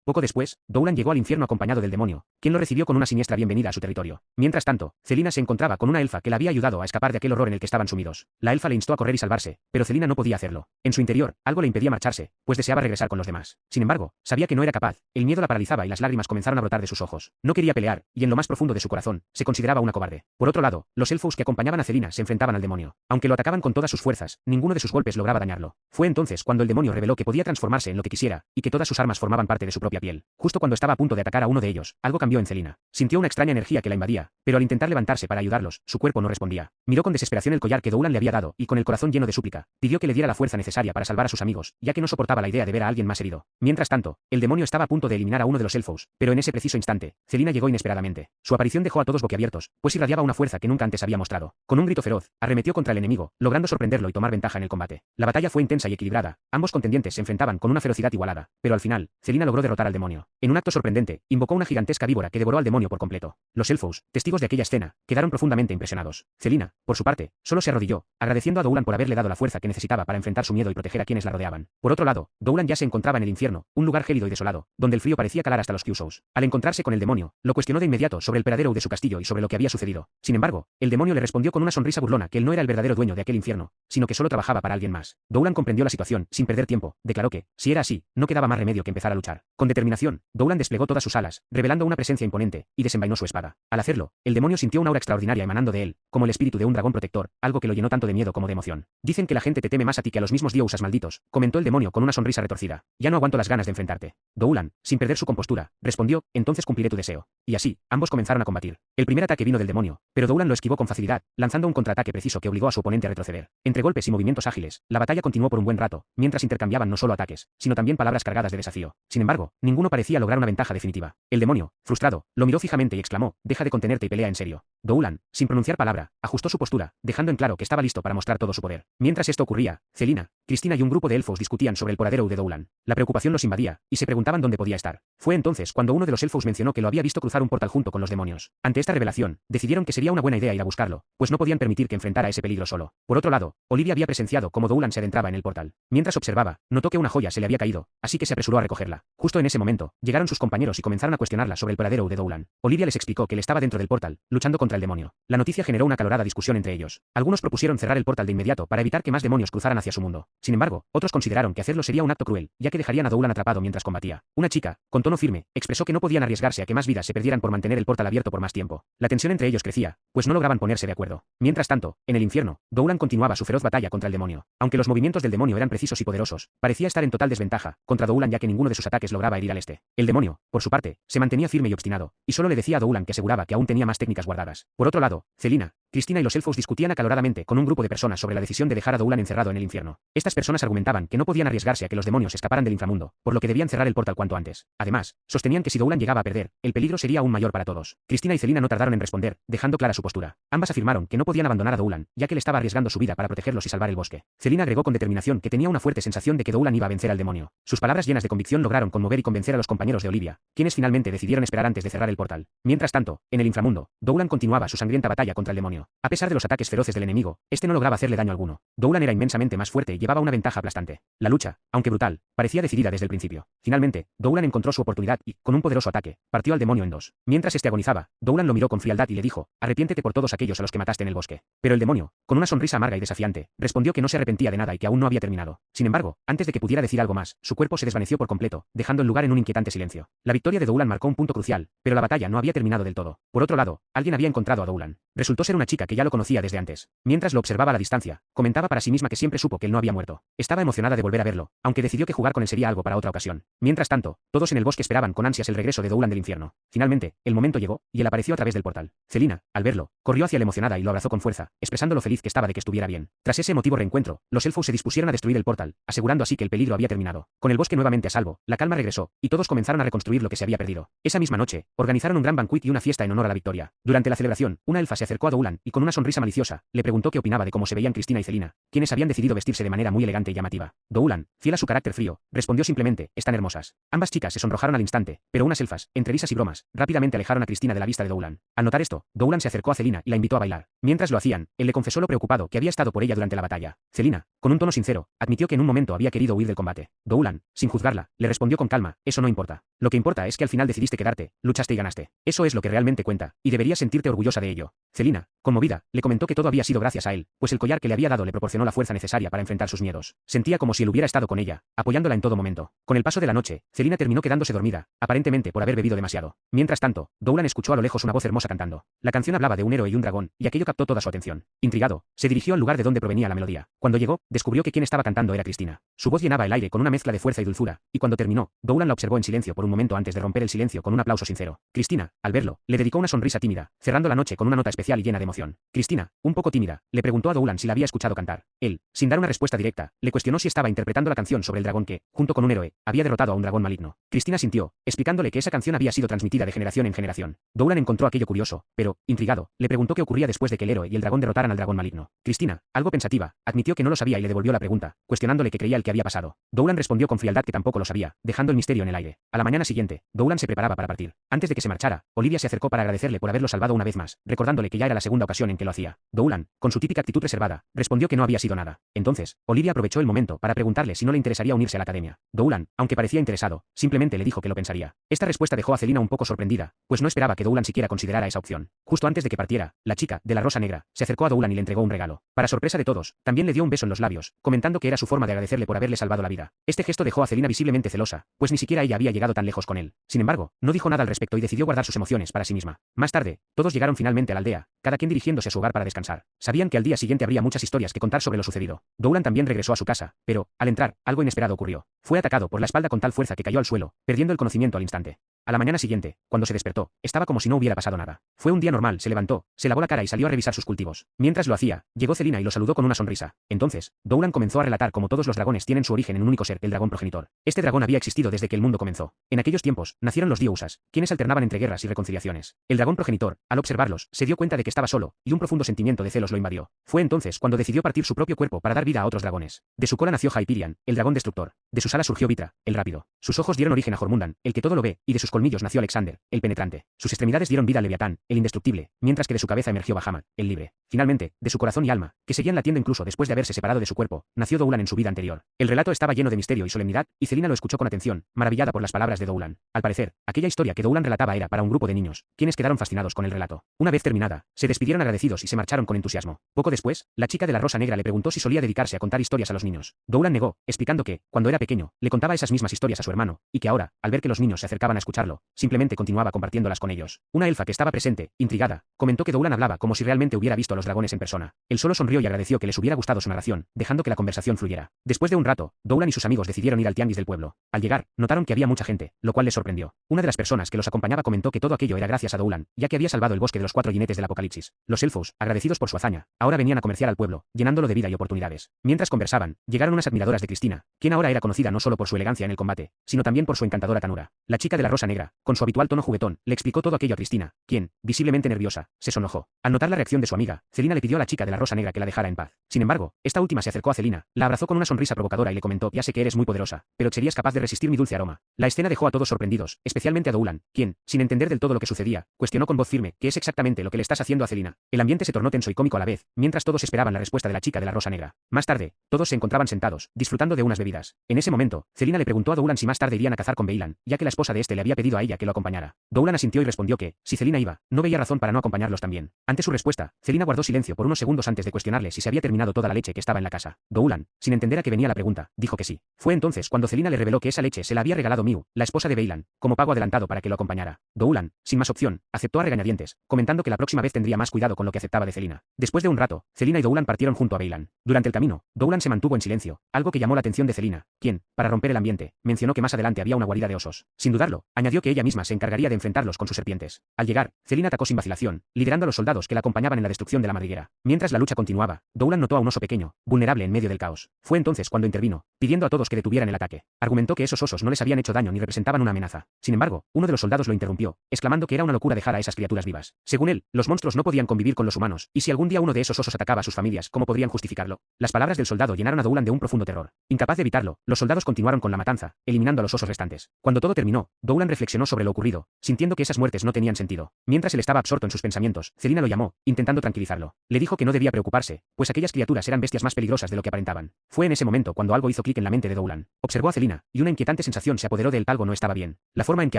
Poco después, Doulan llegó al infierno acompañado del demonio, quien lo recibió con una siniestra bienvenida a su territorio. Mientras tanto, Celina se encontraba con una elfa que la había ayudado a escapar de aquel horror en el que estaban sumidos. La elfa le instó a correr y salvarse, pero Celina no podía hacerlo. En su interior, algo le impedía marcharse, pues deseaba regresar con los demás. Sin embargo, sabía que no era capaz, el miedo la paralizaba y las lágrimas comenzaron a brotar de sus ojos. No quería pelear, y en lo más profundo de su corazón, se consideraba una cobarde. Por otro lado, los elfos que acompañaban a Celina se enfrentaban al demonio. Aunque lo atacaban con todas sus fuerzas, ninguno de sus golpes lograba dañarlo. Fue entonces cuando el demonio reveló que podía transformarse en lo que quisiera, y que todas sus armas formaban parte de su propia piel. Justo cuando estaba a punto de atacar a uno de ellos, algo cambió en Celina. Sintió una extraña energía que la invadía, pero al intentar levantarse para ayudarlos, su cuerpo no respondía. Miró con desesperación el collar que Doulan le había dado, y con el corazón lleno de súplica, pidió que le diera la fuerza necesaria para salvar a sus amigos, ya que no soportaba la idea de ver a alguien más herido. Mientras tanto, el demonio estaba a punto de eliminar a uno de los elfos, pero en ese preciso instante, Celina llegó inesperadamente. Su aparición dejó a todos boquiabiertos, pues irradiaba una fuerza que nunca antes había mostrado. Con un grito feroz, arremetió contra el enemigo, logrando sorprenderlo y tomar ventaja en el combate. La batalla fue intensa y equilibrada, ambos contendientes se enfrentaban con una ferocidad igualada, pero al final, Celina logró derrotar al demonio. En un acto sorprendente, invocó una gigantesca víbora que devoró al demonio por completo. Los elfos, testigos de aquella escena, quedaron profundamente impresionados. Celina, por su parte, solo se arrodilló, agradeciendo a Doulan por haberle dado la fuerza que necesitaba para enfrentar su miedo y proteger a quienes la rodeaban. Por otro lado, Doulan ya se encontraba en el infierno, un lugar gélido y desolado, donde el frío parecía calar hasta los Kyusous. Al encontrarse con el demonio, lo cuestionó de inmediato sobre el paradero de su castillo y sobre lo que había sucedido. Sin embargo, el demonio le respondió con una sonrisa burlona que él no era el verdadero dueño de aquel infierno, sino que solo trabajaba para alguien más. Doulan comprendió la situación, sin perder tiempo, declaró que, si era así, no quedaba más remedio que empezar a luchar. Con determinación, Doulan desplegó todas sus alas, revelando una presencia imponente, y desenvainó su espada. Al hacerlo, el demonio sintió una aura extraordinaria emanando de él, como el espíritu de un dragón protector, algo que lo llenó tanto de miedo como de emoción. Dicen que la gente te teme más a ti que a los mismos dioses malditos, comentó el demonio con una sonrisa retorcida. Ya no aguanto las ganas de enfrentarte. Doulan, sin perder su compostura, respondió, entonces cumpliré tu deseo. Y así, ambos comenzaron a combatir. El primer ataque vino del demonio, pero Doulan lo esquivó con facilidad, lanzando un contraataque preciso que obligó a su oponente a retroceder. Entre golpes y movimientos ágiles, la batalla continuó por un buen rato, mientras intercambiaban no solo ataques, sino también palabras cargadas de desafío. Sin embargo, ninguno parecía lograr una ventaja definitiva. El demonio, frustrado, lo miró fijamente y exclamó, deja de contenerte y pelea en serio. Doulan, sin pronunciar palabra, ajustó su postura, dejando en claro que estaba listo para mostrar todo su poder. Mientras esto ocurría, Celina, Cristina y un grupo de elfos discutían sobre el paradero de Doulan. La preocupación los invadía, y se preguntaban dónde podía estar. Fue entonces cuando uno de los elfos mencionó que lo había visto cruzar un portal junto con los demonios. Ante esta revelación, decidieron que sería una buena idea ir a buscarlo, pues no podían permitir que enfrentara ese peligro solo. Por otro lado, Olivia había presenciado cómo Doulan se adentraba en el portal. Mientras observaba, notó que una joya se le había caído, así que se apresuró a recogerla. Justo en ese momento, llegaron sus compañeros y comenzaron a cuestionarla sobre el paradero de Doulan. Olivia les explicó que él estaba dentro del portal, luchando contra el demonio. La noticia generó una acalorada discusión entre ellos. Algunos propusieron cerrar el portal de inmediato para evitar que más demonios cruzaran hacia su mundo. Sin embargo, otros consideraron que hacerlo sería un acto cruel, ya que dejarían a Doulan atrapado mientras combatía. Una chica, con tono firme, expresó que no podían arriesgarse a que más vidas se perdieran por mantener el portal abierto por más tiempo. La tensión entre ellos crecía, pues no lograban ponerse de acuerdo. Mientras tanto, en el infierno, Doulan continuaba su feroz batalla contra el demonio. Aunque los movimientos del demonio eran precisos y poderosos, parecía estar en total desventaja contra Doulan, ya que ninguno de sus ataques lograba herir al este. El demonio, por su parte, se mantenía firme y obstinado, y solo le decía a Doulan que aseguraba que aún tenía más técnicas guardadas. Por otro lado, Celina, Cristina y los elfos discutían acaloradamente con un grupo de personas sobre la decisión de dejar a Doulan encerrado en el infierno. Estas personas argumentaban que no podían arriesgarse a que los demonios escaparan del inframundo, por lo que debían cerrar el portal cuanto antes. Además, sostenían que si Doulan llegaba a perder, el peligro sería aún mayor para todos. Cristina y Celina no tardaron en responder, dejando clara su postura. Ambas afirmaron que no podían abandonar a Doulan, ya que él estaba arriesgando su vida para protegerlos y salvar el bosque. Celina agregó con determinación que tenía una fuerte sensación de que Doulan iba a vencer al demonio. Sus palabras llenas de convicción lograron conmover y convencer a los compañeros de Olivia, quienes finalmente decidieron esperar antes de cerrar el portal. Mientras tanto, en el inframundo, Doulan continuaba su sangrienta batalla contra el demonio. A pesar de los ataques feroces del enemigo, este no lograba hacerle daño alguno. Doulan era inmensamente más fuerte y llevaba una ventaja aplastante. La lucha, aunque brutal, parecía decidida desde el principio. Finalmente, Doulan encontró su oportunidad y, con un poderoso ataque, partió al demonio en dos. Mientras este agonizaba, Doulan lo miró con frialdad y le dijo, arrepiéntete por todos aquellos a los que mataste en el bosque. Pero el demonio, con una sonrisa amarga y desafiante, respondió que no se arrepentía de nada y que aún no había terminado. Sin embargo, antes de que pudiera decir algo más, su cuerpo se desvaneció por completo, dejando el lugar en un inquietante silencio. La victoria de Doulan marcó un punto crucial, pero la batalla no había terminado del todo. Por otro lado, alguien había encontrado a Doulan. Resultó ser una chica que ya lo conocía desde antes. Mientras lo observaba a la distancia, comentaba para sí misma que siempre supo que él no había muerto. Estaba emocionada de volver a verlo, aunque decidió que jugar con él sería algo para otra ocasión. Mientras tanto, todos en el bosque esperaban con ansias el regreso de Doulan del infierno. Finalmente, el momento llegó, y él apareció a través del portal. Celina, al verlo, corrió hacia él emocionada y lo abrazó con fuerza, expresando lo feliz que estaba de que estuviera bien. Tras ese emotivo reencuentro, los elfos se dispusieron a destruir el portal, asegurando así que el peligro había terminado. Con el bosque nuevamente a salvo, la calma regresó, y todos comenzaron a reconstruir lo que se había perdido. Esa misma noche, organizaron un gran banquete y una fiesta en honor a la victoria. Durante la celebración, una elfa se acercó a Doulan, y con una sonrisa maliciosa, le preguntó qué opinaba de cómo se veían Cristina y Celina, quienes habían decidido vestirse de manera muy elegante y llamativa. Doulan, fiel a su carácter frío, respondió simplemente, están hermosas. Ambas chicas se sonrojaron al instante, pero unas elfas, entre risas y bromas, rápidamente alejaron a Cristina de la vista de Doulan. Al notar esto, Doulan se acercó a Celina y la invitó a bailar. Mientras lo hacían, él le confesó lo preocupado que había estado por ella durante la batalla. Celina, Con un tono sincero, admitió que en un momento había querido huir del combate. Doulan, sin juzgarla, le respondió con calma, eso no importa. Lo que importa es que al final decidiste quedarte, luchaste y ganaste. Eso es lo que realmente cuenta, y deberías sentirte orgullosa de ello. Celina, conmovida, le comentó que todo había sido gracias a él, pues el collar que le había dado le proporcionó la fuerza necesaria para enfrentar sus miedos. Sentía como si él hubiera estado con ella, apoyándola en todo momento. Con el paso de la noche, Celina terminó quedándose dormida, aparentemente por haber bebido demasiado. Mientras tanto, Doulan escuchó a lo lejos una voz hermosa cantando. La canción hablaba de un héroe y un dragón, y aquello captó toda su atención. Intrigado, se dirigió al lugar de donde provenía la melodía. Cuando llegó, descubrió que quien estaba cantando era Cristina. Su voz llenaba el aire con una mezcla de fuerza y dulzura, y cuando terminó, Doulan la observó en silencio por un momento antes de romper el silencio con un aplauso sincero. Cristina, al verlo, le dedicó una sonrisa tímida, cerrando la noche con una nota especial y llena de emoción. Cristina, un poco tímida, le preguntó a Doulan si la había escuchado cantar. Él, sin dar una respuesta directa, le cuestionó si estaba interpretando la canción sobre el dragón que, junto con un héroe, había derrotado a un dragón maligno. Cristina sintió, explicándole que esa canción había sido transmitida de generación en generación. Doulan encontró aquello curioso, pero, intrigado, le preguntó qué ocurría después de que el héroe y el dragón derrotaran al dragón maligno. Cristina, algo pensativa, admitió que no lo sabía y le devolvió la pregunta, cuestionándole qué creía el que había pasado. Doulan respondió con frialdad que tampoco lo sabía, dejando el misterio en el aire. A la mañana siguiente, Doulan se preparaba para partir. Antes de que se marchara, Olivia se acercó para agradecerle por haberlo salvado una vez más, recordándole que ya era la segunda ocasión en que lo hacía. Doulan, con su típica actitud reservada, respondió que no había sido nada. Entonces, Olivia aprovechó el momento para preguntarle si no le interesaría unirse a la academia. Doulan, aunque parecía interesado, simplemente le dijo que lo pensaría. Esta respuesta dejó a Celina un poco sorprendida, pues no esperaba que Doulan siquiera considerara esa opción. Justo antes de que partiera, la chica, de la rosa negra, se acercó a Doulan y le entregó un regalo. Para sorpresa de todos, también le dio un beso en los labios, comentando que era su forma de agradecerle por haberle salvado la vida. Este gesto dejó a Celina visiblemente celosa, pues ni siquiera ella había llegado tan lejos con él. Sin embargo, no dijo nada al respecto y decidió guardar sus emociones para sí misma. Más tarde, todos llegaron finalmente a la aldea, cada quien dirigiéndose a su hogar para descansar. Sabían que al día siguiente habría muchas historias que contar sobre lo sucedido. Doulan también regresó a su casa, pero, al entrar, algo inesperado ocurrió. Fue atacado por la espalda con tal fuerza que cayó al suelo, perdiendo el conocimiento al instante. A la mañana siguiente, cuando se despertó, estaba como si no hubiera pasado nada. Fue un día normal, se levantó, se lavó la cara y salió a revisar sus cultivos. Mientras lo hacía, llegó Celina y lo saludó con una sonrisa. Entonces, Doulan comenzó a relatar cómo todos los dragones tienen su origen en un único ser, el dragón progenitor. Este dragón había existido desde que el mundo comenzó. En aquellos tiempos, nacieron los diosas, quienes alternaban entre guerras y reconciliaciones. El dragón progenitor, al observarlos, se dio cuenta de que estaba solo, y un profundo sentimiento de celos lo invadió. Fue entonces cuando decidió partir su propio cuerpo para dar vida a otros dragones. De su cola nació Hyperion, el dragón destructor. De sus alas surgió Vitra, el rápido. Sus ojos dieron origen a Jormundan, el que todo lo ve, y de sus colmillos nació Alexander, el penetrante. Sus extremidades dieron vida a Leviatán, el indestructible, mientras que de su cabeza emergió Bahamut, el libre. Finalmente, de su corazón y alma, que seguían latiendo incluso después de haberse separado de su cuerpo, nació Doulan en su vida anterior. El relato estaba lleno de misterio y solemnidad, y Celina lo escuchó con atención, maravillada por las palabras de Doulan. Al parecer, aquella historia que Doulan relataba era para un grupo de niños, quienes quedaron fascinados con el relato. Una vez terminada, se despidieron agradecidos y se marcharon con entusiasmo. Poco después, la chica de la rosa negra le preguntó si solía dedicarse a contar historias a los niños. Doulan negó, explicando que, cuando era pequeño, le contaba esas mismas historias a su hermano, y que ahora, al ver que los niños se acercaban a escucharlo, simplemente continuaba compartiéndolas con ellos. Una elfa que estaba presente, intrigada, comentó que Doulan hablaba como si realmente hubiera visto a los dragones en persona. Él solo sonrió y agradeció que les hubiera gustado su narración, dejando que la conversación fluyera. Después de un rato, Doulan y sus amigos decidieron ir al tianguis del pueblo. Al llegar, notaron que había mucha gente, lo cual les sorprendió. Una de las personas que los acompañaba comentó que todo aquello era gracias a Doulan, ya que había salvado el bosque de los 4 jinetes del apocalipsis. Los elfos, agradecidos por su hazaña, ahora venían a comerciar al pueblo, llenándolo de vida y oportunidades. Mientras conversaban, llegaron unas admiradoras de Cristina, quien ahora era conocida no solo por su elegancia en el combate, sino también por su encantadora tanura. La chica de la rosa negra, con su habitual tono juguetón, le explicó todo aquello a Cristina, quien, visiblemente nerviosa, se sonrojó. Al notar la reacción de su amiga, Celina le pidió a la chica de la rosa negra que la dejara en paz. Sin embargo, esta última se acercó a Celina, la abrazó con una sonrisa provocadora y le comentó: ya sé que eres muy poderosa, pero serías capaz de resistir mi dulce aroma. La escena dejó a todos sorprendidos, especialmente a Doulan, quien, sin entender del todo lo que sucedía, cuestionó con voz firme: ¿qué es exactamente lo que le estás haciendo a Celina? El ambiente se tornó tenso y cómico a la vez, mientras todos esperaban la respuesta de la chica de la rosa negra. Más tarde, todos se encontraban sentados, disfrutando de unas bebidas. En ese momento, Celina le preguntó a Doulan si más tarde irían a cazar con Beilan, ya que la esposa de este le había pedido a ella que lo acompañara. Doulan asintió y respondió que, si Celina iba, no veía razón para no acompañarlos también. Ante su respuesta, Celina guardó silencio por unos segundos antes de cuestionarle si se había terminado toda la leche que estaba en la casa. Doulan, sin entender a qué venía la pregunta, dijo que sí. Fue entonces cuando Celina le reveló que esa leche se la había regalado Miu, la esposa de Beilan, como pago adelantado para que lo acompañara. Doulan, sin más opción, aceptó a regañadientes, comentando que la próxima vez tendría más cuidado con lo que aceptaba de Celina. Después de un rato, Celina y Doulan partieron junto a Beilan. Durante el camino, Doulan se mantuvo en silencio, algo que llamó la atención de Celina, quien, para romper el ambiente, mencionó que más adelante había una guarida de osos. Sin dudarlo, añadió que ella misma se encargaría de enfrentarlos con sus serpientes. Al llegar, Celina atacó sin vacilación, liderando a los soldados que la acompañaban en la destrucción de la madriguera. Mientras la lucha continuaba, Doulan notó a un oso pequeño, vulnerable en medio del caos. Fue entonces cuando intervino, pidiendo a todos que detuvieran el ataque. Argumentó que esos osos no les habían hecho daño ni representaban una amenaza. Sin embargo, uno de los soldados lo interrumpió, exclamando que era una locura dejar a esas criaturas vivas. Según él, los monstruos no podían convivir con los humanos, y si algún día uno de esos osos atacaba a sus familias, ¿cómo podrían justificarlo? Las palabras del soldado llenaron a Doulan de un profundo terror. Incapaz de evitarlo, los soldados continuaron con la matanza, eliminando a los osos restantes. Cuando todo terminó, Doulan reflexionó reflexionó sobre lo ocurrido, sintiendo que esas muertes no tenían sentido. Mientras él estaba absorto en sus pensamientos, Celina lo llamó, intentando tranquilizarlo. Le dijo que no debía preocuparse, pues aquellas criaturas eran bestias más peligrosas de lo que aparentaban. Fue en ese momento cuando algo hizo clic en la mente de Doulan. Observó a Celina, y una inquietante sensación se apoderó de él. Algo no estaba bien. La forma en que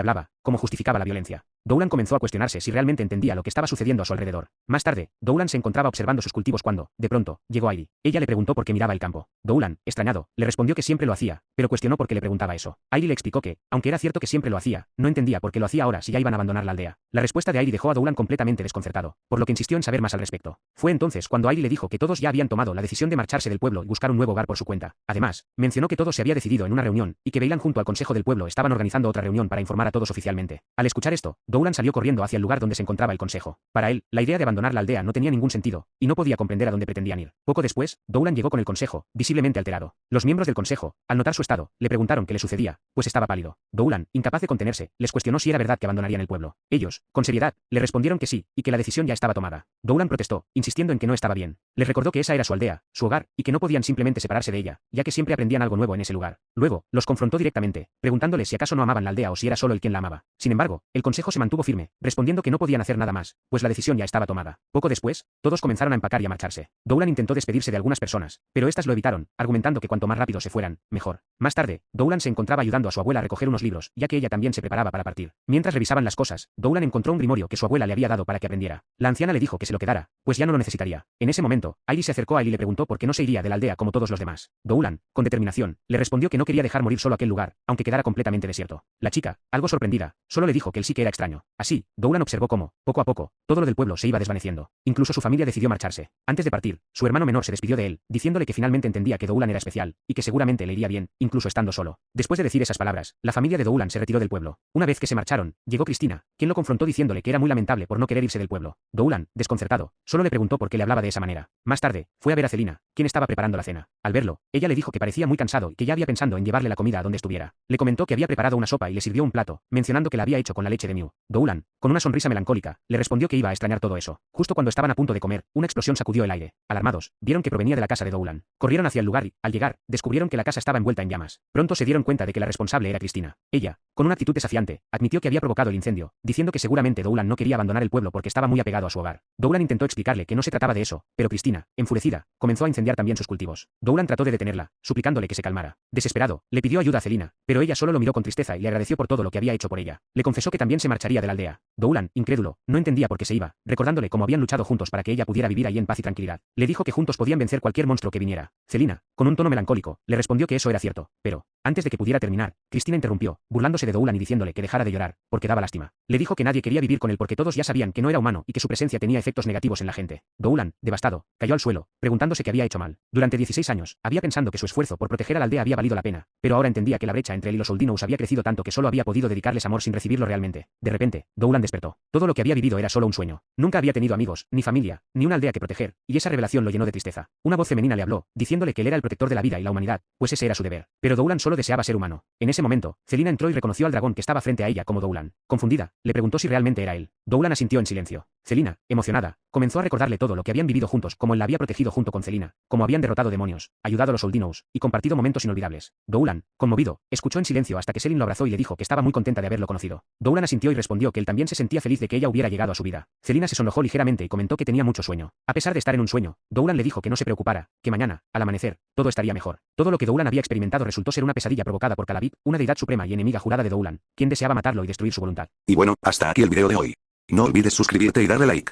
hablaba, cómo justificaba la violencia. Doulan comenzó a cuestionarse si realmente entendía lo que estaba sucediendo a su alrededor. Más tarde, Doulan se encontraba observando sus cultivos cuando, de pronto, llegó Airi. Ella le preguntó por qué miraba el campo. Doulan, extrañado, le respondió que siempre lo hacía, pero cuestionó por qué le preguntaba eso. Airi le explicó que, aunque era cierto que siempre lo hacía, no entendía por qué lo hacía ahora si ya iban a abandonar la aldea. La respuesta de Airi dejó a Doulan completamente desconcertado, por lo que insistió en saber más al respecto. Fue entonces cuando Airi le dijo que todos ya habían tomado la decisión de marcharse del pueblo y buscar un nuevo hogar por su cuenta. Además, mencionó que todo se había decidido en una reunión, y que Beilan junto al consejo del pueblo estaban organizando otra reunión para informar a todos oficialmente. Al escuchar esto, Doulan salió corriendo hacia el lugar donde se encontraba el consejo. Para él, la idea de abandonar la aldea no tenía ningún sentido, y no podía comprender a dónde pretendían ir. Poco después, Doulan llegó con el consejo, visiblemente alterado. Los miembros del consejo, al notar su estado, le preguntaron qué le sucedía, pues estaba pálido. Doulan, incapaz de contenerse, les cuestionó si era verdad que abandonarían el pueblo. Ellos, con seriedad, le respondieron que sí, y que la decisión ya estaba tomada. Doulan protestó, insistiendo en que no estaba bien. Les recordó que esa era su aldea, su hogar, y que no podían simplemente separarse de ella, ya que siempre aprendían algo nuevo en ese lugar. Luego, los confrontó directamente, preguntándoles si acaso no amaban la aldea o si era solo él quien la amaba. Sin embargo, el consejo se mantuvo firme, respondiendo que no podían hacer nada más, pues la decisión ya estaba tomada. Poco después, todos comenzaron a empacar y a marcharse. Doulan intentó despedirse de algunas personas, pero estas lo evitaron, argumentando que cuanto más rápido se fueran, mejor. Más tarde, Doulan se encontraba ayudando a su abuela a recoger unos libros, ya que ella también se preparaba para partir. Mientras revisaban las cosas, Doulan encontró un grimorio que su abuela le había dado para que aprendiera. La anciana le dijo que se lo quedara, pues ya no lo necesitaría. En ese momento, Airi se acercó a él y le preguntó por qué no se iría de la aldea como todos los demás. Doulan, con determinación, le respondió que no quería dejar morir solo aquel lugar, aunque quedara completamente desierto. La chica, algo sorprendida, solo le dijo que él sí que era extraño. Así, Doulan observó cómo, poco a poco, todo lo del pueblo se iba desvaneciendo. Incluso su familia decidió marcharse. Antes de partir, su hermano menor se despidió de él, diciéndole que finalmente entendía que Doulan era especial, y que seguramente le iría bien, incluso estando solo. Después de decir esas palabras, la familia de Doulan se retiró del pueblo. Una vez que se marcharon, llegó Cristina, quien lo confrontó diciéndole que era muy lamentable por no querer irse del pueblo. Doulan, desconcertado, solo le preguntó por qué le hablaba de esa manera. Más tarde, fue a ver a Celina, quien estaba preparando la cena. Al verlo, ella le dijo que parecía muy cansado y que ya había pensado en llevarle la comida a donde estuviera. Le comentó que había preparado una sopa y le sirvió un plato, mencionando que la había hecho con la leche de Mew. Doulan, con una sonrisa melancólica, le respondió que iba a extrañar todo eso. Justo cuando estaban a punto de comer, una explosión sacudió el aire. Alarmados, vieron que provenía de la casa de Doulan. Corrieron hacia el lugar y, al llegar, descubrieron que la casa estaba envuelta en llamas. Pronto se dieron cuenta de que la responsable era Cristina. Ella, con una actitud desafiante, admitió que había provocado el incendio, diciendo que seguramente Doulan no quería abandonar el pueblo porque estaba muy apegado a su hogar. Doulan intentó explicarle que no se trataba de eso, pero Cristina, enfurecida, comenzó a incendiar también sus cultivos. Doulan trató de detenerla, suplicándole que se calmara. Desesperado, le pidió ayuda a Celina, pero ella solo lo miró con tristeza y le agradeció por todo lo que había hecho por ella. Le confesó que también se marcharía de la aldea. Doulan, incrédulo, no entendía por qué se iba, recordándole cómo habían luchado juntos para que ella pudiera vivir ahí en paz y tranquilidad. Le dijo que juntos podían vencer cualquier monstruo que viniera. Celina, con un tono melancólico, le respondió que eso era cierto, pero, antes de que pudiera terminar, Cristina interrumpió, burlándose de Doulan y diciéndole que dejara de llorar, porque daba lástima. Le dijo que nadie quería vivir con él porque todos ya sabían que no era humano y que su presencia tenía efectos negativos en la gente. Doulan, devastado, cayó al suelo, preguntándose qué había hecho mal. Durante 16 años, había pensado que su esfuerzo por proteger a la aldea había valido la pena, pero ahora entendía que la brecha entre él y los Oldinous había crecido tanto que solo había podido dedicarles amor sin recibirlo realmente. De repente, Doulan despertó. Todo lo que había vivido era solo un sueño. Nunca había tenido amigos, ni familia, ni una aldea que proteger, y esa revelación lo llenó de tristeza. Una voz femenina le habló, diciéndole que él era el protector de la vida y la humanidad, pues ese era su deber. Pero Doulan solo deseaba ser humano. En ese momento, Celina entró y reconoció al dragón que estaba frente a ella como Doulan. Confundida, le preguntó si realmente era él. Doulan asintió en silencio. Celina, emocionada, comenzó a recordarle todo lo que habían vivido juntos, como él la había protegido junto con Celina, como habían derrotado demonios, ayudado a los Oldinous, y compartido momentos inolvidables. Doulan, conmovido, escuchó en silencio hasta que Selin lo abrazó y le dijo que estaba muy contenta de haberlo conocido. Doulan asintió y respondió que él también se sentía feliz de que ella hubiera llegado a su vida. Celina se sonrojó ligeramente y comentó que tenía mucho sueño. A pesar de estar en un sueño, Doulan le dijo que no se preocupara, que mañana, al amanecer, todo estaría mejor. Todo lo que Doulan había experimentado resultó ser una pesadilla provocada por Calavit, una deidad suprema y enemiga jurada de Doulan, quien deseaba matarlo y destruir su voluntad. Y bueno, hasta aquí el video de hoy. No olvides suscribirte y darle like.